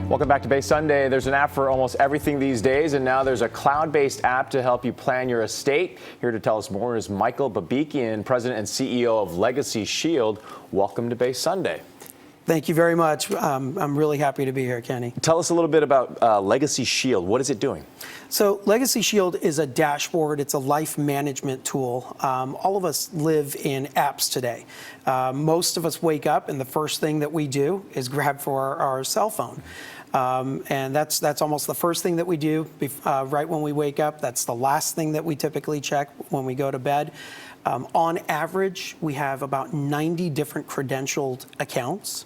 Welcome back to Bay Sunday. There's an app for almost everything these days, and now there's a cloud-based app to help you plan your estate. Here to tell us more is Michael Babikian, President and CEO of Legacy Shield. Welcome to Bay Sunday. Thank you very much. I'm really happy to be here, Kenny. Tell us a little bit about Legacy Shield. What is it doing? So Legacy Shield is a dashboard. It's a life management tool. All of us live in apps today. Most of us wake up and the first thing that we do is grab for our cell phone. And that's almost the first thing that we do right when we wake up. That's the last thing that we typically check when we go to bed. On average, we have about 90 different credentialed accounts.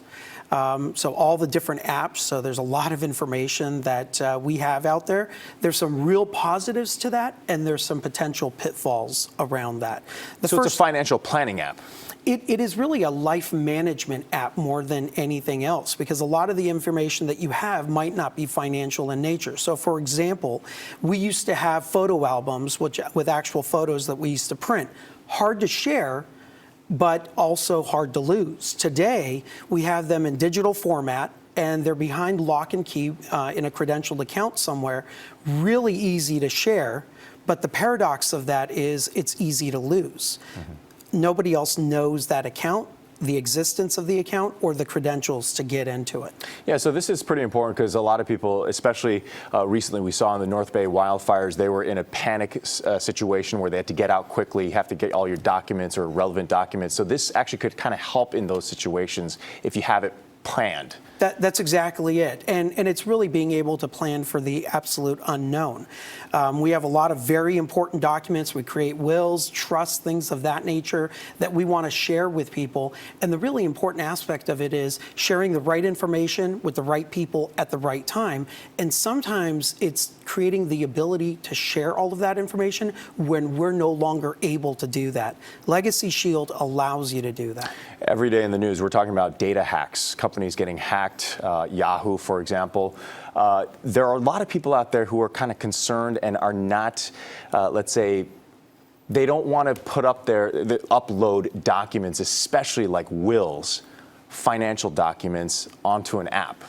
So all the different apps, so there's a lot of information that we have out there. There's some real positives to that, and there's some potential pitfalls around that. So it's a financial planning app. It is really a life management app more than anything else, because a lot of the information that you have might not be financial in nature. So for example, we used to have photo albums with actual photos that we used to print. Hard to share, but also hard to lose. Today, we have them in digital format, and they're behind lock and key in a credentialed account somewhere. Really easy to share, but the paradox of that is it's easy to lose. Nobody else knows that account, the existence of the account, or the credentials to get into it. Yeah, so this is pretty important because a lot of people, especially recently we saw in the North Bay wildfires, they were in a panic situation where they had to get out quickly. You have to get all your documents or relevant documents. So this actually could kind of help in those situations if you have it planned. That's exactly it. And it's really being able to plan for the absolute unknown. We have a lot of very important documents. We create wills, trusts, things of that nature that we want to share with people. And the really important aspect of it is sharing the right information with the right people at the right time. And sometimes it's creating the ability to share all of that information when we're no longer able to do that. Legacy Shield allows you to do that. Every day in the news, we're talking about data hacks, companies getting hacked. Yahoo, for example. There are a lot of people out there who are kind of concerned and are not, let's say, they don't want to put up upload documents, especially like wills, financial documents, onto an app.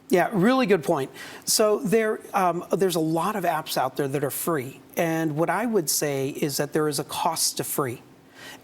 Yeah, really good point. So there's a lot of apps out there that are free. And what I would say is that there is a cost to free.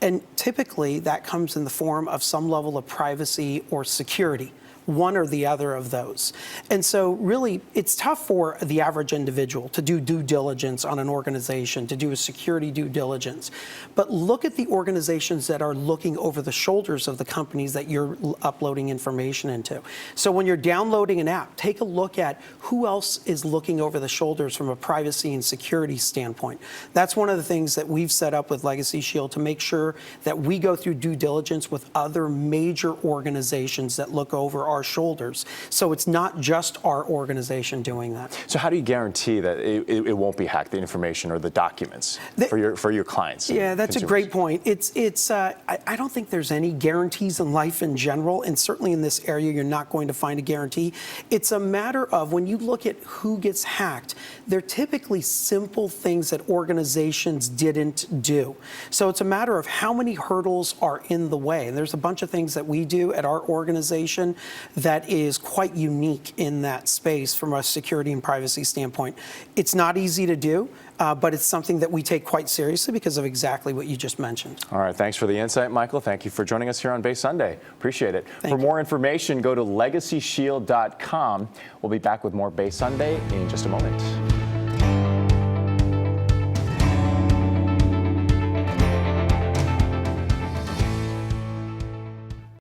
And typically that comes in the form of some level of privacy or security. One or the other of those. And so really, it's tough for the average individual to do due diligence on an organization, to do a security due diligence. But look at the organizations that are looking over the shoulders of the companies that you're uploading information into. So when you're downloading an app, take a look at who else is looking over the shoulders from a privacy and security standpoint. That's one of the things that we've set up with Legacy Shield to make sure that we go through due diligence with other major organizations that look over our shoulders. So it's not just our organization doing that. So how do you guarantee that it won't be hacked, the information or the documents for your clients? Yeah, that's a great point. I don't think there's any guarantees in life in general, and certainly in this area you're not going to find a guarantee. It's a matter of when you look at who gets hacked, they're typically simple things that organizations didn't do. So it's a matter of how many hurdles are in the way. And there's a bunch of things that we do at our organization that is quite unique in that space from a security and privacy standpoint. It's not easy to do, but it's something that we take quite seriously because of exactly what you just mentioned. All right, thanks for the insight, Michael. Thank you for joining us here on Bay Sunday. Appreciate it. For more information, go to legacyshield.com. We'll be back with more Bay Sunday in just a moment.